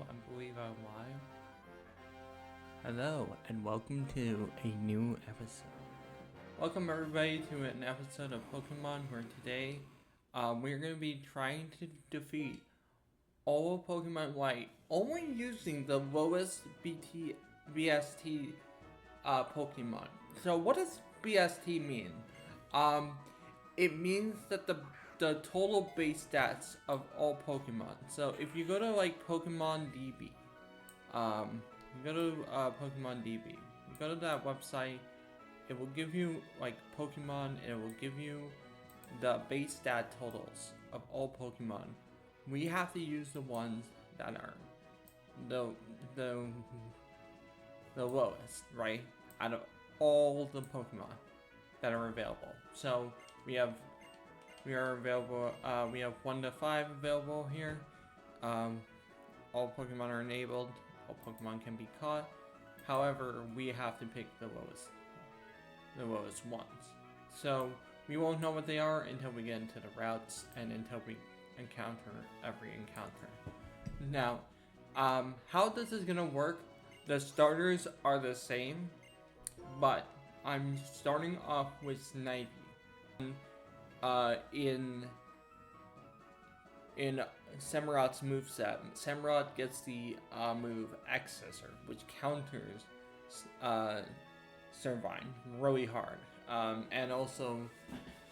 I believe I'm live. Hello, and welcome to a new episode. Welcome everybody to an episode of Pokemon where today we're going to be trying to defeat all of Pokemon Light only using the lowest BST Pokemon. So what does BST mean? It means that the total base stats of all Pokemon. So if you go to like Pokemon DB, you go to Pokemon DB, you go to that website, it will give you like Pokemon, and it will give you the base stat totals of all Pokemon. We have to use the ones that are the lowest, right? Out of all the Pokemon that are available. So we are available, we have 1 to 5 available here. All Pokemon are enabled, all Pokemon can be caught. However, we have to pick the lowest ones. So we won't know what they are until we get into the routes and until we encounter every encounter. Now, how this is gonna work, the starters are the same, but I'm starting off with Snivy. In Samurot's moveset, Samurott gets the move X-Scissor, which counters Servine really hard. And also,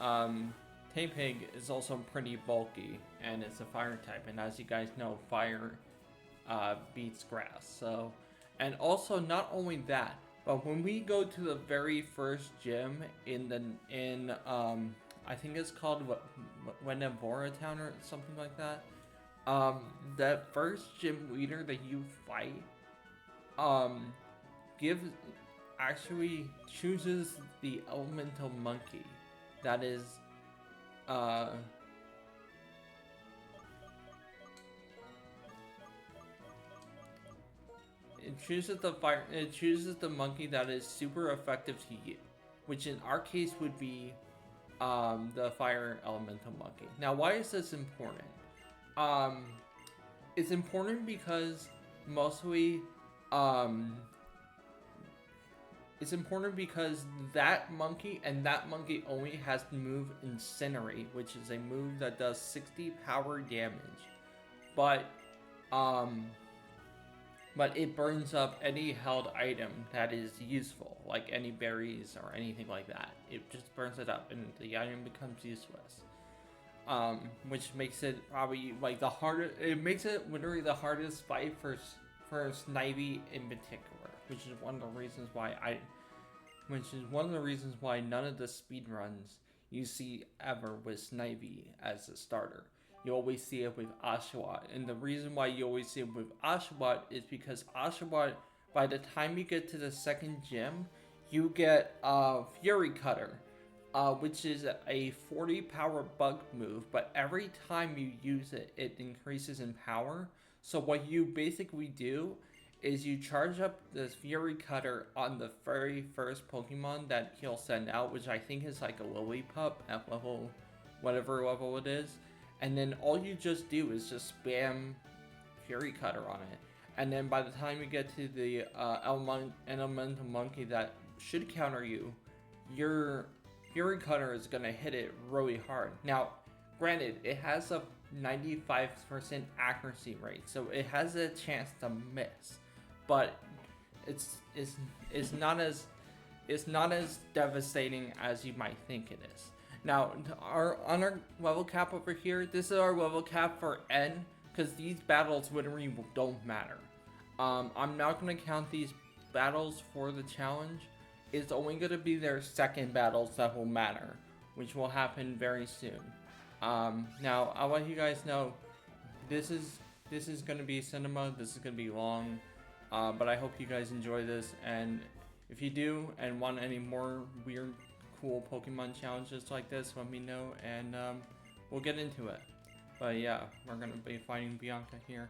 Tepig is also pretty bulky, and it's a fire type, and as you guys know, fire beats grass. So, and also not only that, but when we go to the very first gym in I think it's called Wenevora Town or something like that. That first gym leader that you fight, chooses the elemental monkey. That is, it chooses the monkey that is super effective to you, which in our case would be the fire elemental monkey. Now, why is this important? It's important because mostly, it's important because that monkey and that monkey only has the move Incinerate, which is a move that does 60 power damage, but it burns up any held item that is useful, like any berries or anything like that. It just burns it up and the item becomes useless. Which makes it probably like the hardest, it makes it literally the hardest fight for Snivy in particular, which is one of the reasons why none of the speedruns you see ever with Snivy as a starter. You always see it with Oshawott, and the reason why you always see it with Oshawott is because Oshawott, by the time you get to the second gym, you get Fury Cutter, which is a 40 power bug move, but every time you use it, it increases in power. So what you basically do is you charge up this Fury Cutter on the very first Pokemon that he'll send out, which I think is like a Lillipup at level, whatever level it is. And then all you just do is just spam Fury Cutter on it. And then by the time you get to the elemental monkey that should counter you, your Fury Cutter is going to hit it really hard. Now, granted, it has a 95% accuracy rate, so it has a chance to miss. But it's not as devastating as you might think it is. Now, on our level cap over here, this is our level cap for N, because these battles literally don't matter. I'm not going to count these battles for the challenge. It's only going to be their second battles that will matter, which will happen very soon. Now, I'll let you guys know, this is going to be cinema, this is going to be long, but I hope you guys enjoy this, and if you do, and want any more weird, cool Pokemon challenges like this, let me know, and we'll get into it. But yeah, we're going to be fighting Bianca here.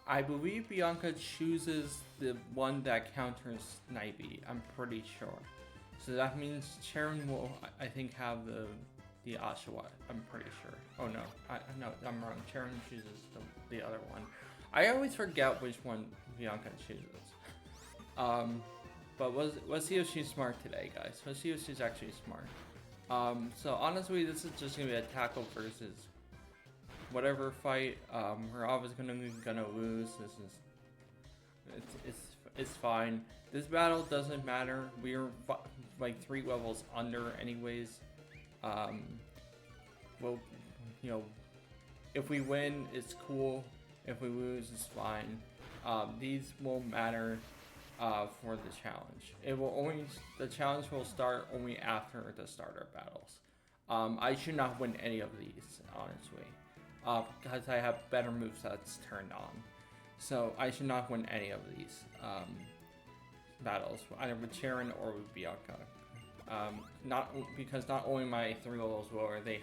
I believe Bianca chooses the one that counters Snivy, I'm pretty sure. So that means Sharon will, I think, have the the Oshawott. I'm pretty sure. Oh no, no, I'm wrong. Sharon chooses the other one. I always forget which one Bianca chooses. But let's see if she's smart today, guys. Let's see if she's actually smart. So honestly, this is just gonna be a tackle versus whatever fight. We're obviously gonna lose. It's fine. This battle doesn't matter. We're like 3 levels under, anyways. Well, you know, if we win, it's cool. If we lose, it's fine. These won't matter for the challenge. The challenge will start only after the starter battles. I should not win any of these, honestly, because I have better movesets turned on. So I should not win any of these battles, either with Sharon or with Bianca. Because not only my 3 levels lower, they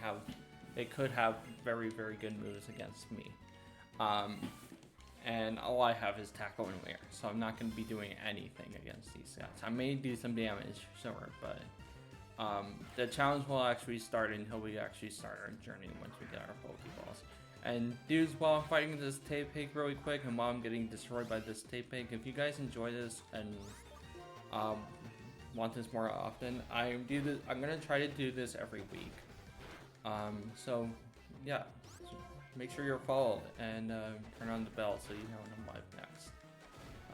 could have very, very good moves against me. And all I have is tackle and wear, so I'm not going to be doing anything against these guys. I may do some damage, sure, but the challenge will actually start until we actually start our journey once we get our Pokeballs. And dudes, while I'm fighting this Tapig really quick, and while I'm getting destroyed by this Tapig, if you guys enjoy this and want this more often, I'm gonna try to do this every week. So yeah, make sure you're followed and turn on the bell so you know when I'm live next.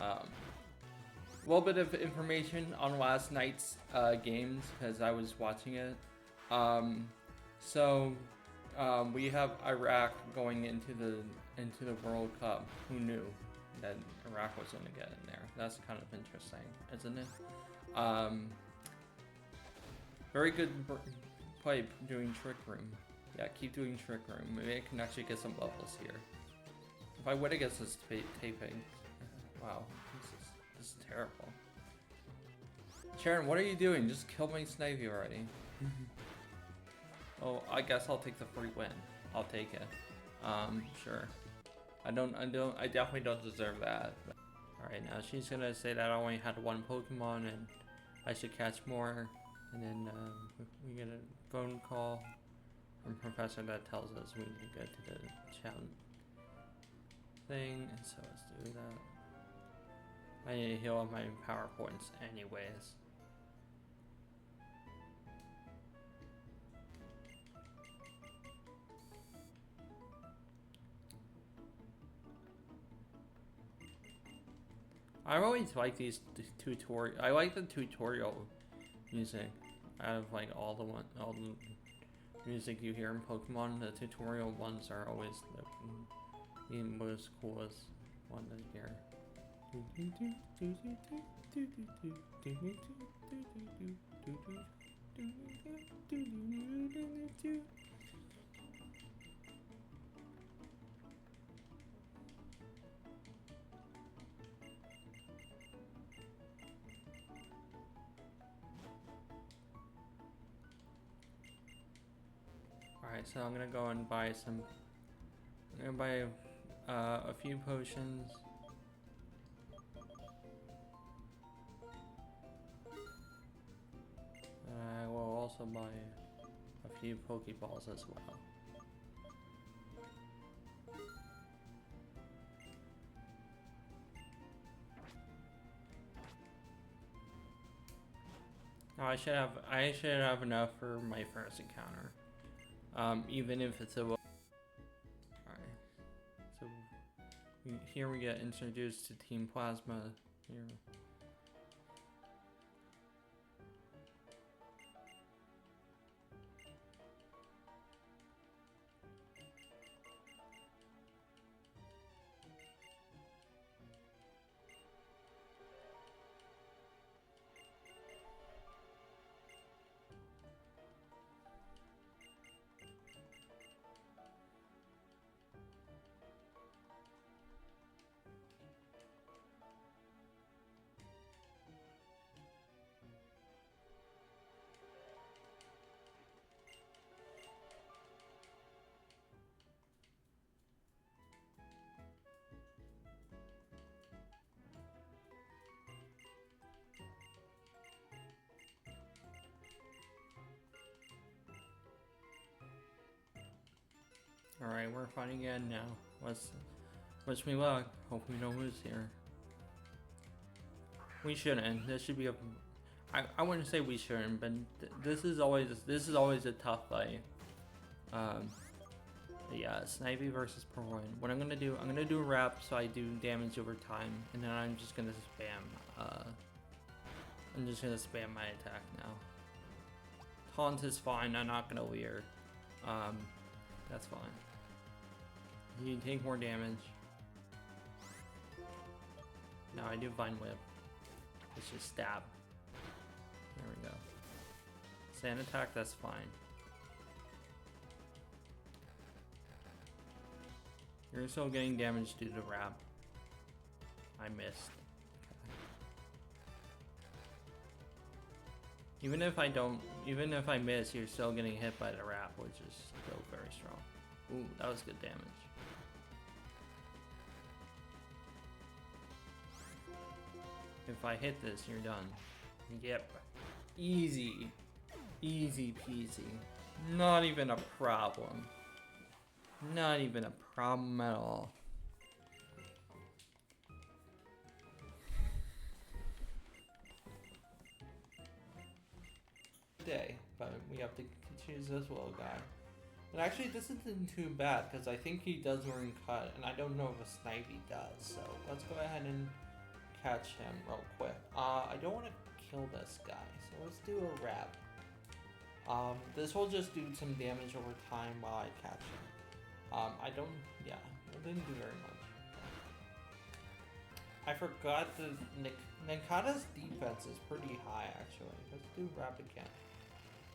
A little bit of information on last night's games because I was watching it. We have Iraq going into the World Cup. Who knew that Iraq was going to get in there? That's kind of interesting, isn't it? Very good play doing Trick Room. Yeah, keep doing Trick Room. Maybe I can actually get some levels here. If I win against this taping, wow, this is terrible. Sharon, what are you doing? Just kill my Snivy already. Oh, I guess I'll take the free win. I'll take it. Sure. I definitely don't deserve that. Alright, now she's gonna say that I only had 1 Pokemon and I should catch more. And then we get a phone call from Professor that tells us we need to go to the chat thing. And so let's do that. I need to heal up my power points anyways. I always like these tutorial. I like the tutorial music out of like all the music you hear in Pokemon. The tutorial ones are always the most coolest one to hear. Alright, so I'm gonna go and buy some. I'm gonna buy a few potions. I will also buy a few Pokeballs as well. Oh, I should have enough for my first encounter. Even if it's a... Alright. So, here we get introduced to Team Plasma. Here. Alright, we're fighting again now. Wish me luck. Hope we don't lose here. We shouldn't. This should be a... I wouldn't say we shouldn't, but this is always a tough fight. Yeah, Snivy versus Purloin. What I'm gonna do a wrap so I do damage over time, and then I'm just gonna spam. I'm just gonna spam my attack now. Taunt is fine. I'm not gonna weird. That's fine. You can take more damage. Now I do Vine Whip. It's just stab. There we go. Sand attack, that's fine. You're still getting damage due to wrap. I missed. Okay. Even if I miss, you're still getting hit by the wrap, which is still very strong. Ooh, that was good damage. If I hit this, you're done. Yep. Easy. Easy peasy. Not even a problem. Not even a problem at all. Day, but we have to choose this little guy. And actually, this isn't too bad because I think he does learn cut, and I don't know if a Snivy does. So let's go ahead and catch him real quick. I don't want to kill this guy, so let's do a wrap. This will just do some damage over time while I catch him. It didn't do very much. I forgot the Ninkata's defense is pretty high actually. Let's do wrap again.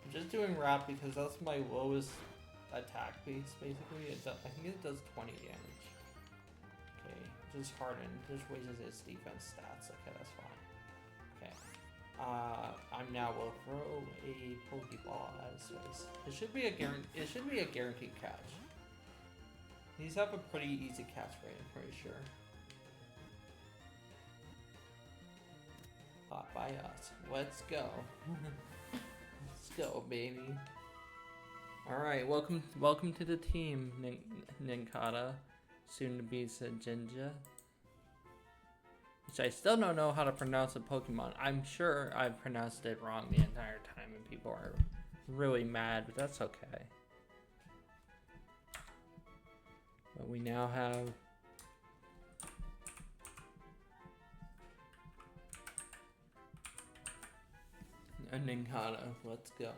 I'm just doing wrap because that's my lowest attack base basically. I think it does 20 damage. Okay, just harden, just raises its defense stats. Okay, that's fine. Okay. I'm now will throw a Pokeball at his face. It should be a guaranteed catch. These have a pretty easy catch rate, I'm pretty sure. Caught by us. Let's go. Let's go, baby. Alright, welcome to the team, Ninkata. Soon to be Sajinja. Which I still don't know how to pronounce a Pokemon. I'm sure I've pronounced it wrong the entire time and people are really mad, but that's okay. But we now have a Ninkata. Let's go.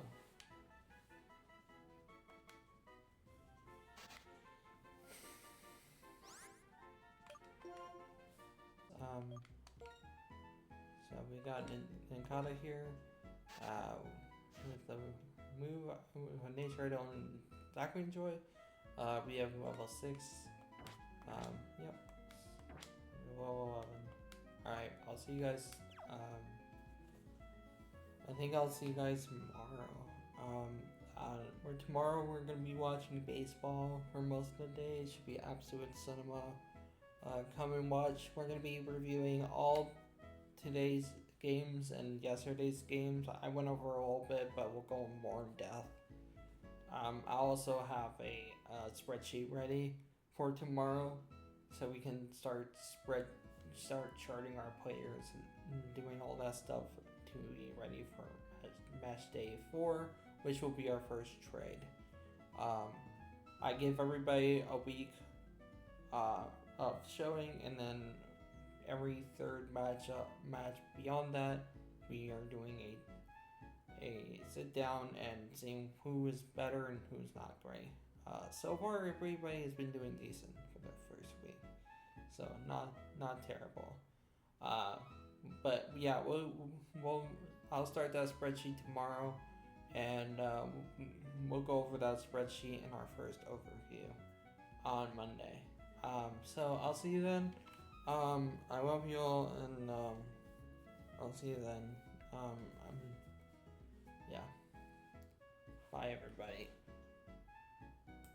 So we got Ninkata here. With the move, with nature I don't exactly enjoy. We have level 6. Yep. Level 11. Alright, I'll see you guys. I think I'll see you guys tomorrow. Tomorrow we're gonna be watching baseball for most of the day. It should be absolute cinema. Come and watch. We're gonna be reviewing all today's games and yesterday's games. I went over a little bit, but we'll go more in depth. I also have a spreadsheet ready for tomorrow, so we can start charting our players and doing all that stuff to be ready for match day 4, which will be our first trade. I give everybody a week of showing, and then every third match beyond that, we are doing a sit down and seeing who is better and who's not great. So far, everybody has been doing decent for the first week, so not terrible. But yeah, I'll start that spreadsheet tomorrow, and we'll go over that spreadsheet in our first overview on Monday. So I'll see you then. I love you all, and I'll see you then. Yeah. Bye, everybody.